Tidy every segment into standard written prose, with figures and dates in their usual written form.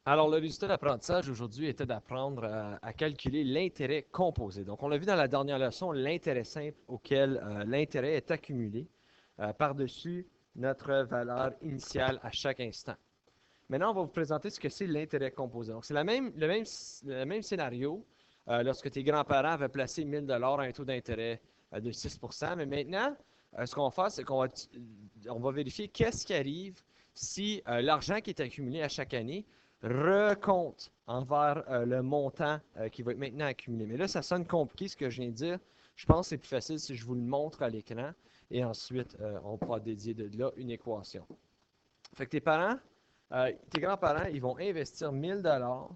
Alors, le résultat d'apprentissage aujourd'hui était d'apprendre à calculer l'intérêt composé. Donc, on l'a vu dans la dernière leçon, l'intérêt simple auquel l'intérêt est accumulé par-dessus notre valeur initiale à chaque instant. Maintenant, on va vous présenter ce que c'est l'intérêt composé. Donc, c'est le même scénario lorsque tes grands-parents avaient placé 1000 dollars à un taux d'intérêt de 6%. Mais maintenant, ce qu'on va faire, c'est on va vérifier qu'est-ce qui arrive si l'argent qui est accumulé à chaque année recompte envers le montant qui va être maintenant accumulé. Mais là, ça sonne compliqué ce que je viens de dire. Je pense que c'est plus facile si je vous le montre à l'écran et ensuite on pourra dédier de là une équation. Fait que tes grands-parents, ils vont investir 1000 dollars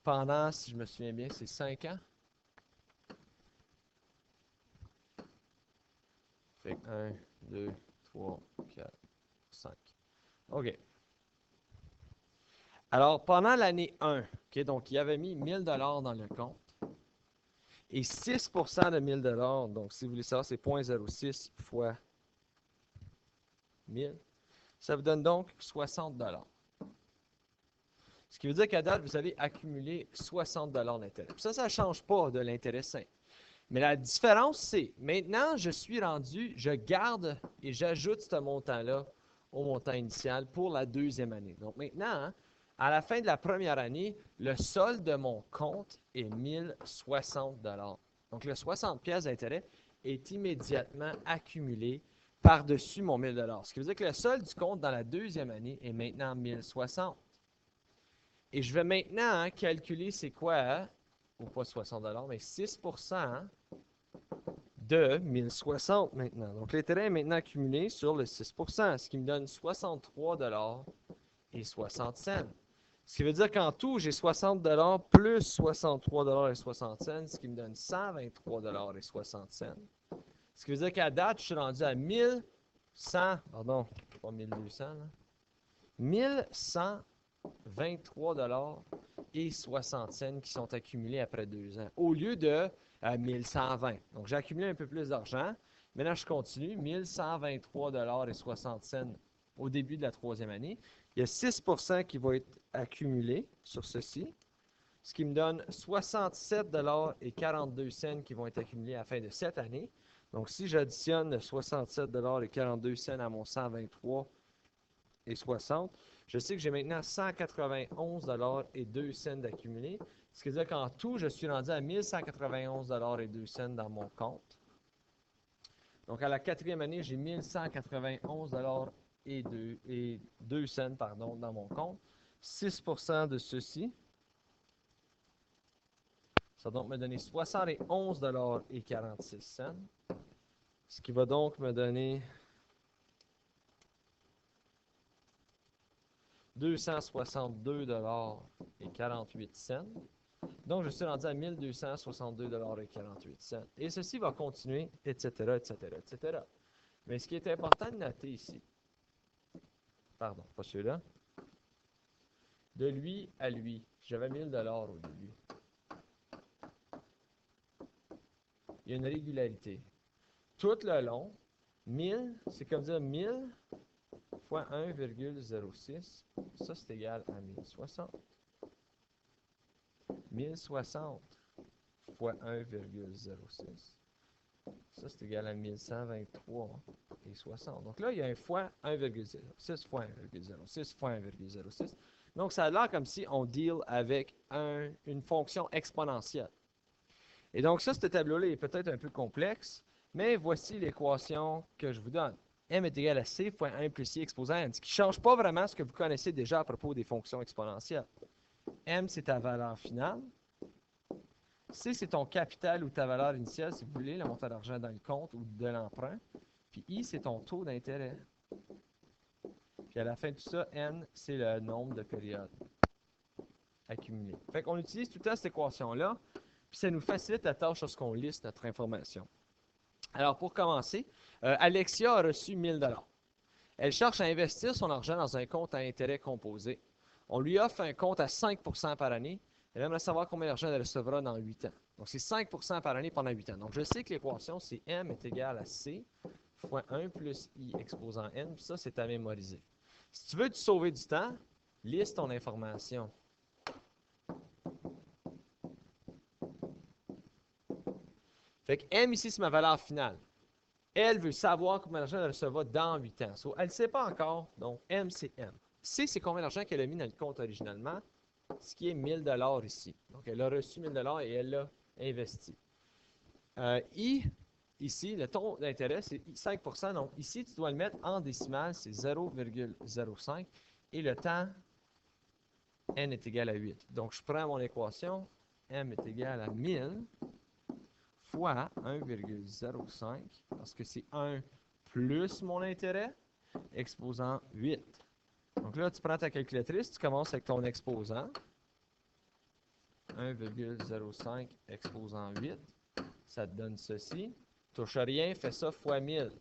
pendant, si je me souviens bien, c'est 5 ans. Fait que 1, 2, 3, 4, 5. OK. Alors, pendant l'année 1, OK, donc il avait mis 1000 dollars dans le compte et 6% de 1000 dollars, donc si vous voulez savoir, c'est 0,06 fois 1000. Ça vous donne donc 60 dollars. Ce qui veut dire qu'à date, vous avez accumulé 60 dollars d'intérêt. Ça ne change pas de l'intérêt simple. Mais la différence, c'est maintenant, je suis rendu, je garde et j'ajoute ce montant-là au montant initial pour la deuxième année. Donc maintenant, hein, à la fin de la première année, le solde de mon compte est 1060 dollars. Donc le 60 pièces d'intérêt est immédiatement accumulé par-dessus mon 1000 dollars. Ce qui veut dire que le solde du compte dans la deuxième année est maintenant 1060. Et je vais maintenant calculer c'est quoi, hein, ou pas 60 mais 6% de 1060 maintenant. Donc l'intérêt est maintenant accumulé sur le 6%, ce qui me donne 63 et 60 cents. Ce qui veut dire qu'en tout, j'ai 60 plus 63 et 60 cents, ce qui me donne 123 et 60 cents. Ce qui veut dire qu'à date, je suis rendu à 1100, pardon, pas 1200, là, 1123 et 60 cents qui sont accumulés après 2 ans, au lieu de 1120. Donc, j'ai accumulé un peu plus d'argent. Maintenant, je continue. 1123 et 60 cents au début de la troisième année. Il y a 6% qui va être accumulé sur ceci, ce qui me donne 67 et 42 cents qui vont être accumulés à la fin de cette année. Donc, si j'additionne 67 et 42 cents à mon 123 et 60, je sais que j'ai maintenant 191 et 2 cents d'accumulé. Ce qui veut dire qu'en tout, je suis rendu à 1191 et 2 cents dans mon compte. Donc, à la quatrième année, j'ai 1191 et 2 cents dans mon compte. 6% de ceci, ça va donc me donner 71 et 46 cents. Ce qui va donc me donner 262 et 48 cents. Donc, je suis rendu à 1262 et 48 cents. Et ceci va continuer, etc., etc., etc. Mais ce qui est important de noter ici, pardon, pas celui-là, de lui à lui, j'avais 1000 au début. Il y a une régularité. Tout le long, 1000, c'est comme dire 1000 fois 1,06. Ça, c'est égal à 1060. 1060 fois 1,06. Ça, c'est égal à 1123 et 60. Donc là, il y a un fois 1,06 fois 1,06 fois 1,06. Donc, ça a l'air comme si on deal avec une fonction exponentielle. Et donc, ça, ce tableau-là est peut-être un peu complexe, mais voici l'équation que je vous donne. M est égal à C fois 1 plus I exposé à N, ce qui ne change pas vraiment ce que vous connaissez déjà à propos des fonctions exponentielles. M, c'est ta valeur finale. C, c'est ton capital ou ta valeur initiale, si vous voulez, le montant d'argent dans le compte ou de l'emprunt. Puis I, c'est ton taux d'intérêt. Puis à la fin de tout ça, N, c'est le nombre de périodes accumulées. Fait qu'on utilise tout le temps cette équation-là, puis ça nous facilite la tâche lorsqu'on liste notre information. Alors, pour commencer, Alexia a reçu 1000 $. Elle cherche à investir son argent dans un compte à intérêt composé. On lui offre un compte à 5% par année. Elle aimerait savoir combien d'argent elle recevra dans 8 ans. Donc, c'est 5% par année pendant 8 ans. Donc, je sais que l'équation, c'est M est égal à C fois 1 plus I exposant N. Puis ça, c'est à mémoriser. Si tu veux te sauver du temps, liste ton information. Fait que M ici, c'est ma valeur finale. Elle veut savoir combien d'argent elle recevra dans 8 ans. So, elle ne sait pas encore, donc M, c'est M. C, c'est combien d'argent qu'elle a mis dans le compte originalement, ce qui est 1000 $ ici. Donc, elle a reçu 1000 $ et elle l'a investi. I, ici, le taux d'intérêt, c'est 5 %. Donc, ici, tu dois le mettre en décimale, c'est 0,05. Et le temps, N est égal à 8. Donc, je prends mon équation, M est égal à 1000 fois 1,05, parce que c'est 1 plus mon intérêt, exposant 8. Donc là, tu prends ta calculatrice, tu commences avec ton exposant. 1,05 exposant 8. Ça te donne ceci. Touche à rien, fais ça fois 1000.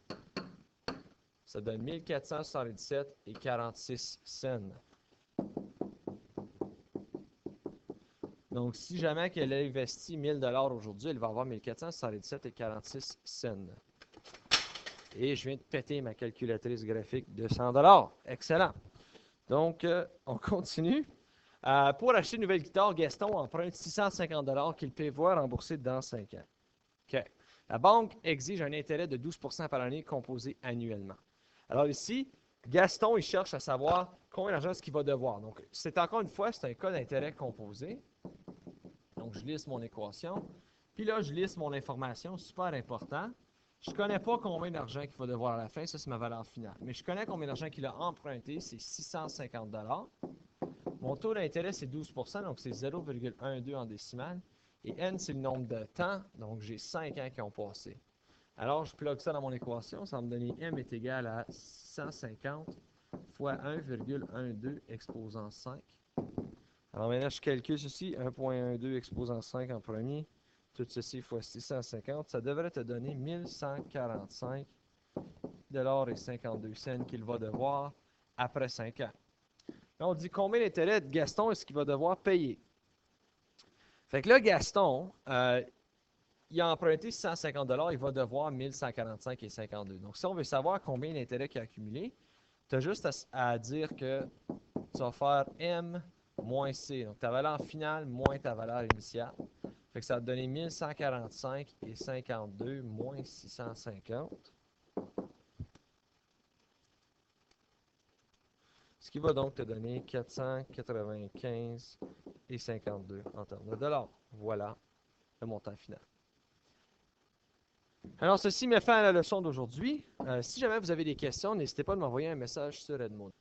Ça donne 1477 et 46 cents. Donc, si jamais qu'elle a investi 1000 $ aujourd'hui, elle va avoir 1477 et 46 cents. Et je viens de péter ma calculatrice graphique de 100 $. Excellent. Donc, on continue. Pour acheter une nouvelle guitare, Gaston emprunte 650 $ qu'il prévoit rembourser dans 5 ans. OK. La banque exige un intérêt de 12 % par année composé annuellement. Alors ici, Gaston, il cherche à savoir combien d'argent est-ce qu'il va devoir. Donc, c'est encore une fois, c'est un cas d'intérêt composé. Donc, je liste mon équation. Puis là, je liste mon information, super important. Je ne connais pas combien d'argent qu'il va devoir à la fin, ça c'est ma valeur finale. Mais je connais combien d'argent qu'il a emprunté, c'est 650 $. Mon taux d'intérêt, c'est 12 %, donc c'est 0,12 en décimale. Et N, c'est le nombre de temps, donc j'ai 5 ans qui ont passé. Alors, je plug ça dans mon équation, ça va me donner M est égal à 150 fois 1,12 exposant 5. Alors maintenant, je calcule ceci, 1,12 exposant 5 en premier. Tout ceci fois 650, ça devrait te donner 1145 $ et 52 cents qu'il va devoir après 5 ans. Là, on dit combien d'intérêts Gaston est-ce qu'il va devoir payer? Fait que là, Gaston, il a emprunté 150 $, il va devoir 1145 et 52. Donc, si on veut savoir combien d'intérêts qu'il a accumulé, tu as juste à dire que tu vas faire M moins C. Donc, ta valeur finale moins ta valeur initiale. Fait que ça va te donner 1145 et 52 moins 650. Ce qui va donc te donner 495 et 52 en termes de dollars. Voilà le montant final. Alors, ceci met fin à la leçon d'aujourd'hui. Si jamais vous avez des questions, n'hésitez pas à m'envoyer un message sur Edmodo.